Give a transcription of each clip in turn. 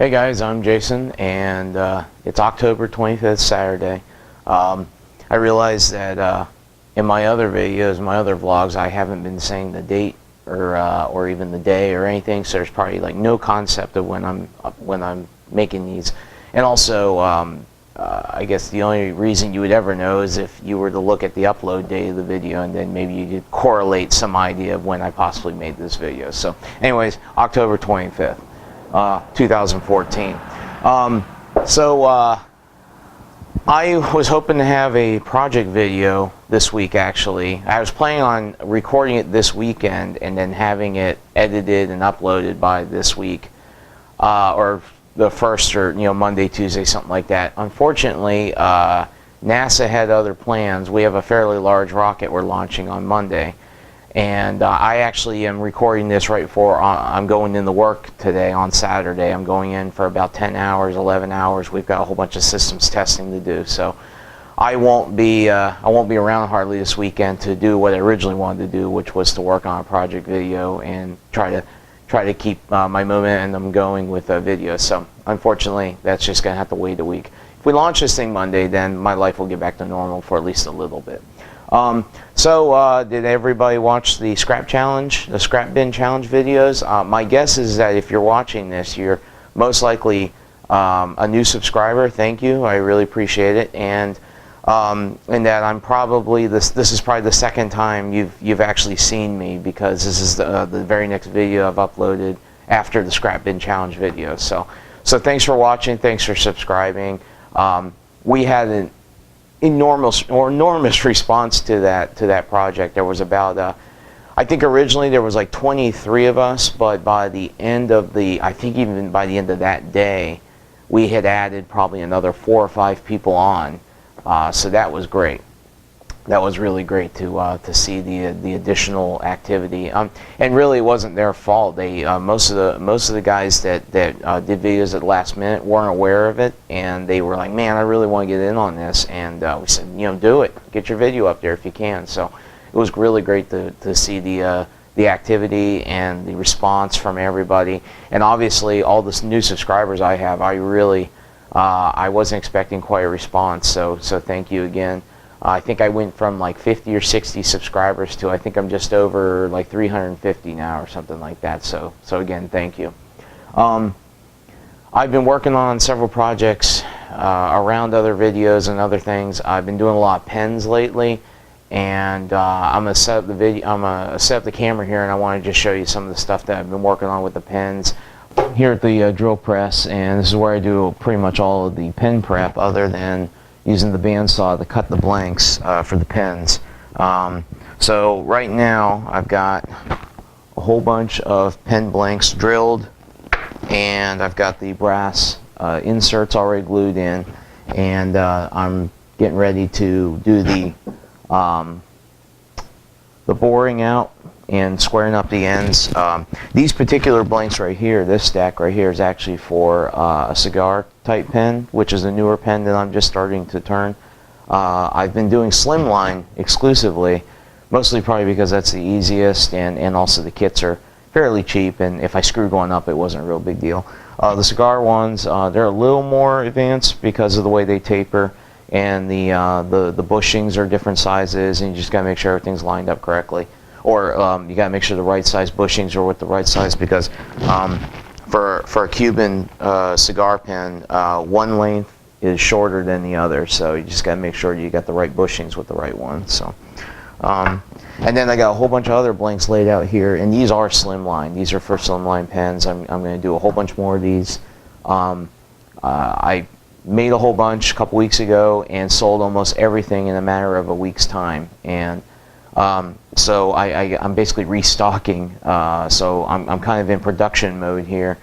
Hey guys, I'm Jason, and it's October 25th, Saturday. I realized that in my other videos, my other vlogs, I haven't been saying the date or even the day or anything, so there's probably like no concept of when I'm making these. And also, I guess the only reason you would ever know is if you were to look at the upload date of the video, and then maybe you could correlate some idea of when I possibly made this video. So, anyways, October 25th. 2014. I was hoping to have a project video this week. Actually, I was planning on recording it this weekend and then having it edited and uploaded by this week, or the first, or Monday, Tuesday, something like that. Unfortunately, NASA had other plans. We have a fairly large rocket we're launching on Monday. And I actually am recording this right before I'm going into work today on Saturday. I'm going in for about 10 hours, 11 hours. We've got a whole bunch of systems testing to do. So I won't be around hardly this weekend to do what I originally wanted to do, which was to work on a project video and try to keep my momentum going with a video. So unfortunately, that's just going to have to wait a week. If we launch this thing Monday, then my life will get back to normal for at least a little bit. Did everybody watch the scrap challenge, the scrap bin challenge videos? My guess is that if you're watching this, you're most likely a new subscriber. Thank you, I really appreciate it. And that I'm probably this is probably the second time you've actually seen me, because this is the very next video I've uploaded after the scrap bin challenge video. So thanks for watching, thanks for subscribing. We had an enormous response to that project. There was about I think originally there was like 23 of us, but by the end of I think even by the end of that day, we had added probably another 4 or 5 people on. So that was great. That was really great to see the additional activity. And really, it wasn't their fault. They most of the guys that did videos at the last minute weren't aware of it, and they were like, "Man, I really want to get in on this." And we said, do it. Get your video up there if you can. So it was really great to see the activity and the response from everybody. And obviously, all the new subscribers I have, I wasn't expecting quite a response. So thank you again. I think I went from like 50 or 60 subscribers to I think I'm just over like 350 now or something like that. So again, thank you. I've been working on several projects around other videos and other things. I've been doing a lot of pens lately, and I'm gonna set up the camera here, and I want to just show you some of the stuff that I've been working on with the pens here at the drill press. And this is where I do pretty much all of the pen prep, other than using the bandsaw to cut the blanks for the pens. So right now I've got a whole bunch of pen blanks drilled, and I've got the brass inserts already glued in, and I'm getting ready to do the boring out and squaring up the ends. These particular blanks right here, this stack right here, is actually for a cigar type pen, which is a newer pen that I'm just starting to turn. I've been doing slimline exclusively, mostly probably because that's the easiest, and also the kits are fairly cheap, and if I screwed one up, it wasn't a real big deal. The cigar ones, they're a little more advanced because of the way they taper, and the bushings are different sizes, and you just gotta make sure everything's lined up correctly. Or you got to make sure the right size bushings are with the right size, because for a Cuban cigar pen, one length is shorter than the other, so you just got to make sure you got the right bushings with the right one. So, and then I got a whole bunch of other blanks laid out here, and these are slimline. These are for slimline pens. I'm going to do a whole bunch more of these. I made a whole bunch a couple weeks ago and sold almost everything in a matter of a week's time, and so I'm basically restocking. So I'm kind of in production mode here,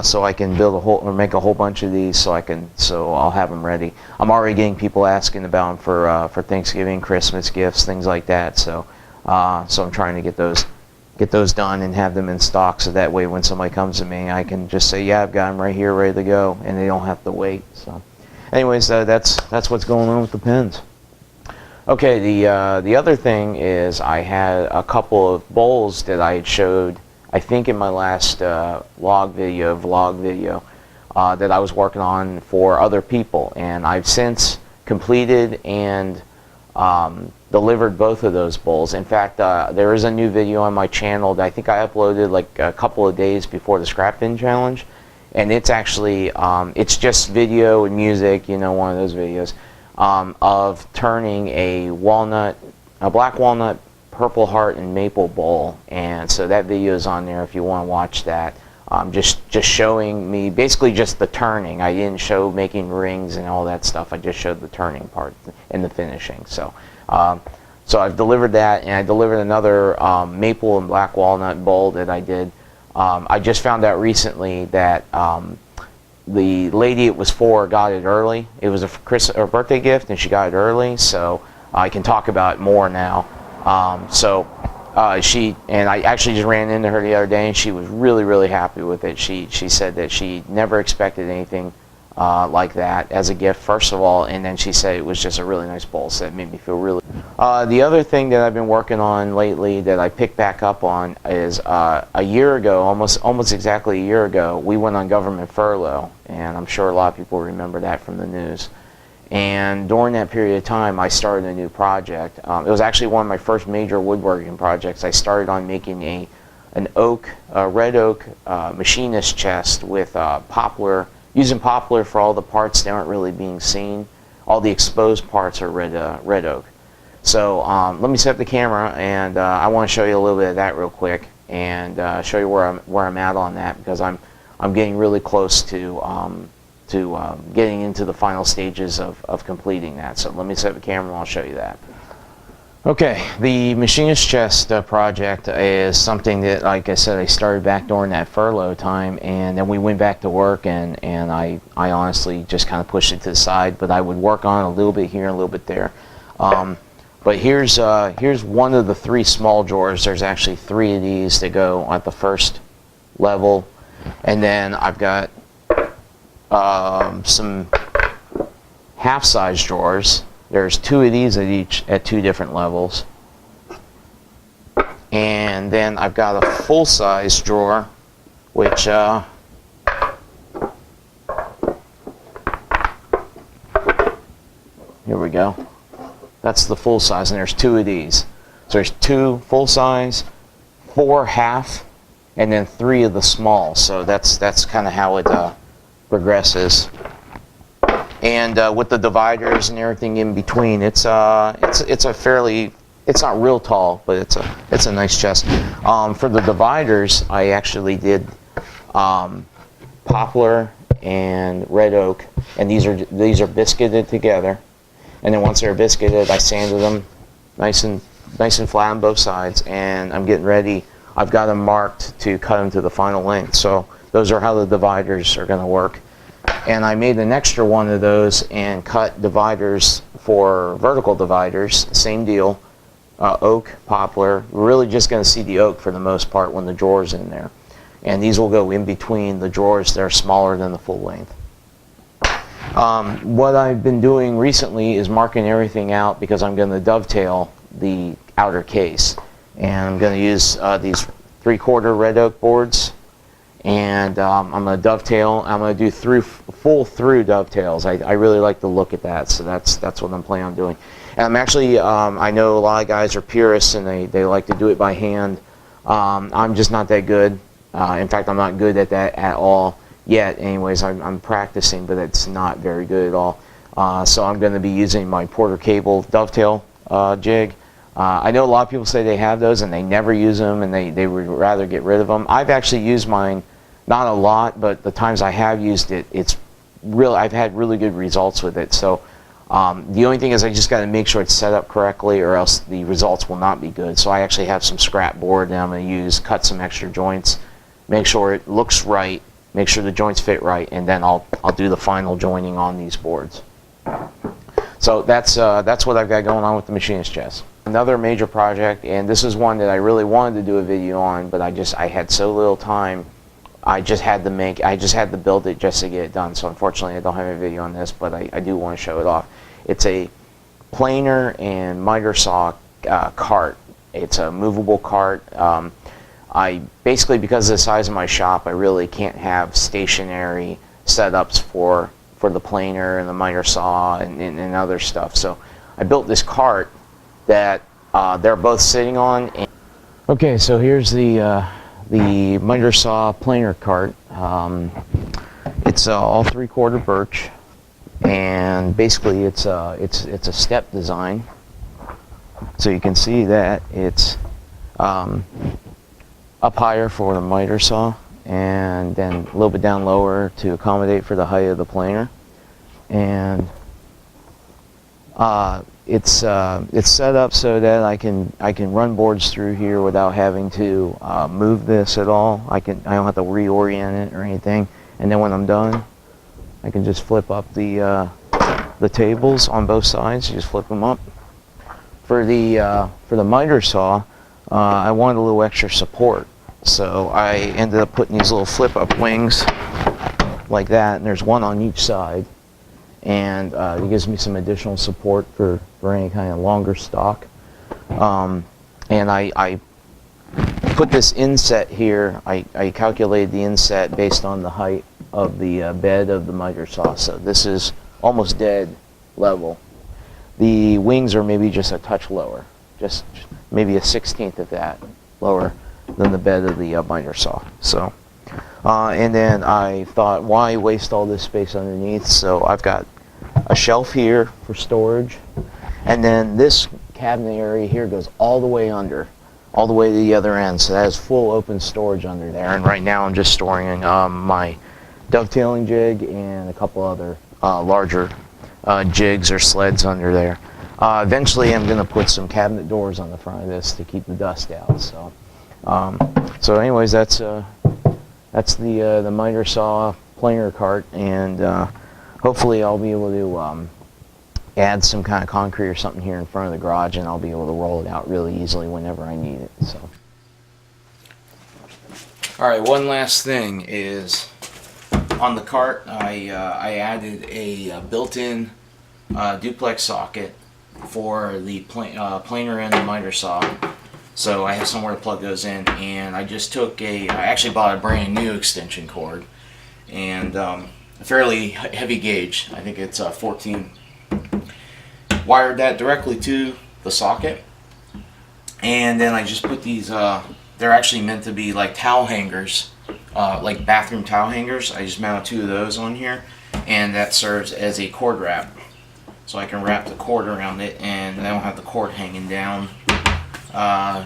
so I can make a whole bunch of these, so I'll have them ready. I'm already getting people asking about them for Thanksgiving, Christmas gifts, things like that. So I'm trying to get those done and have them in stock, so that way when somebody comes to me, I can just say, yeah, I've got them right here, ready to go, and they don't have to wait. So, anyways, that's what's going on with the pens. Okay, the other thing is I had a couple of bowls that I had showed, I think in my last vlog video, that I was working on for other people, and I've since completed and delivered both of those bowls. In fact, there is a new video on my channel that I think I uploaded like a couple of days before the Scrap Bin Challenge, and it's actually it's just video and music, you know, one of those videos of turning a black walnut, purple heart, and maple bowl. And so that video is on there if you want to watch that. Just showing me basically just the turning. I didn't show making rings and all that stuff. I just showed the turning part and the finishing. So so I've delivered that, and I delivered another maple and black walnut bowl that I did. I just found out recently that the lady it was for got it early. It was a birthday gift, and she got it early, so I can talk about it more now. She and I actually just ran into her the other day, and she was really happy with it. She said that she never expected anything like that as a gift, first of all, and then she said it was just a really nice bowl, so it made me feel really. The other thing that I've been working on lately that I picked back up on is a year ago, almost exactly a year ago, we went on government furlough, and I'm sure a lot of people remember that from the news. And during that period of time, I started a new project. It was actually one of my first major woodworking projects. I started on making a red oak machinist chest with poplar, using poplar for all the parts that aren't really being seen. All the exposed parts are red oak. So let me set up the camera, and I want to show you a little bit of that real quick, and show you where I'm at on that, because I'm getting really close to getting into the final stages of completing that. So let me set up the camera and I'll show you that. Okay, the machinist chest project is something that, like I said, I started back during that furlough time, and then we went back to work, and I honestly just kind of pushed it to the side, but I would work on a little bit here and a little bit there. But here's one of the 3 small drawers. There's actually 3 of these that go at the first level, and then I've got some half-size drawers. There's 2 of these at 2 different levels, and then I've got a full-size drawer, which here we go. That's the full size, and there's 2 of these. So there's 2 full-size, 4 half, and then 3 of the small. So that's kind of how it progresses. And with the dividers and everything in between, it's a fairly, it's not real tall, but it's a nice chest. For the dividers, I actually did poplar and red oak, and these are biscuited together. And then once they're biscuited, I sanded them nice and flat on both sides, and I'm getting ready. I've got them marked to cut them to the final length. So those are how the dividers are going to work. And I made an extra one of those and cut dividers for vertical dividers. Same deal, oak, poplar. We're really just going to see the oak for the most part when the drawer's in there. And these will go in between the drawers that are smaller than the full length. What I've been doing recently is marking everything out, because I'm going to dovetail the outer case. And I'm going to use these 3/4 red oak boards, and I'm going to dovetail. I'm going to do full through dovetails. I really like the look at that, so that's what I'm planning on doing. And I'm actually, I know a lot of guys are purists, and they like to do it by hand. I'm just not that good. In fact, I'm not good at that at all yet. Anyways, I'm practicing, but it's not very good at all. So I'm going to be using my Porter cable dovetail jig. I know a lot of people say they have those and they never use them, and they would rather get rid of them. I've actually used mine, not a lot, but the times I have used it, I've had really good results with it. So the only thing is I just got to make sure it's set up correctly, or else the results will not be good. So I actually have some scrap board that I'm going to use, cut some extra joints, make sure it looks right, make sure the joints fit right, and then I'll do the final joining on these boards. So that's what I've got going on with the machinist chest. Another major project, and this is one that I really wanted to do a video on, but I had so little time. I just had to build it just to get it done. So unfortunately, I don't have a video on this, but I do want to show it off. It's a planer and miter saw cart. It's a movable cart. I basically, because of the size of my shop, I really can't have stationary setups for the planer and the miter saw and other stuff. So I built this cart that they're both sitting on. Okay, so here's the miter saw planer cart. It's all 3/4 birch, and basically it's a step design. So you can see that it's up higher for the miter saw, and then a little bit down lower to accommodate for the height of the planer. And it's set up so that I can run boards through here without having to move this at all. I don't have to reorient it or anything. And then when I'm done, I can just flip up the tables on both sides. You just flip them up. For the miter saw, I wanted a little extra support, so I ended up putting these little flip-up wings like that, and there's one on each side, and it gives me some additional support for any kind of longer stock. And I put this inset here. I calculated the inset based on the height of the bed of the miter saw, so this is almost dead level. The wings are maybe just a touch lower, just maybe a 1/16 of that lower than the bed of the miter saw. So, and then I thought, why waste all this space underneath? So I've got a shelf here for storage, and then this cabinet area here goes all the way under, all the way to the other end. So that has full open storage under there. And right now I'm just storing my dovetailing jig and a couple other larger jigs or sleds under there. Eventually I'm going to put some cabinet doors on the front of this to keep the dust out. So, so anyways, that's the miter saw planer cart, and hopefully I'll be able to add some kind of concrete or something here in front of the garage, and I'll be able to roll it out really easily whenever I need it. So, all right, one last thing is, on the cart, I added a built-in duplex socket for the planer and the miter saw, so I have somewhere to plug those in. And I just took I actually bought a brand new extension cord, and a fairly heavy gauge. I think it's 14. Wired that directly to the socket, and then I just put these. They're actually meant to be like towel hangers. Like bathroom towel hangers. I just mounted 2 of those on here, and that serves as a cord wrap, so I can wrap the cord around it, and I don't have the cord hanging down,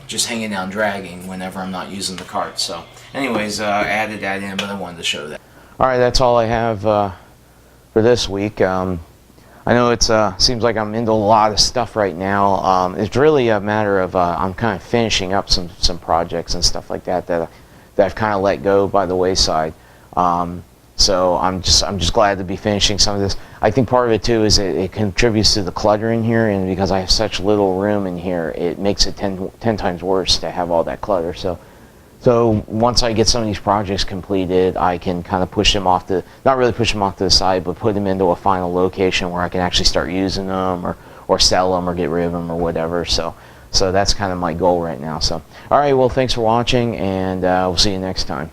just hanging down dragging whenever I'm not using the cart. So anyways, I added that in, but I wanted to show that. Alright, that's all I have for this week. I know it seems like I'm into a lot of stuff right now. It's really a matter of I'm kind of finishing up some projects and stuff like that that I've kind of let go by the wayside. So I'm just glad to be finishing some of this. I think part of it too is it contributes to the clutter in here, and because I have such little room in here, it makes it 10 times worse to have all that clutter. So once I get some of these projects completed, I can kind of push them off not really push them off to the side, but put them into a final location where I can actually start using them or sell them or get rid of them or whatever. So that's kind of my goal right now. So, all right, well, thanks for watching, and we'll see you next time.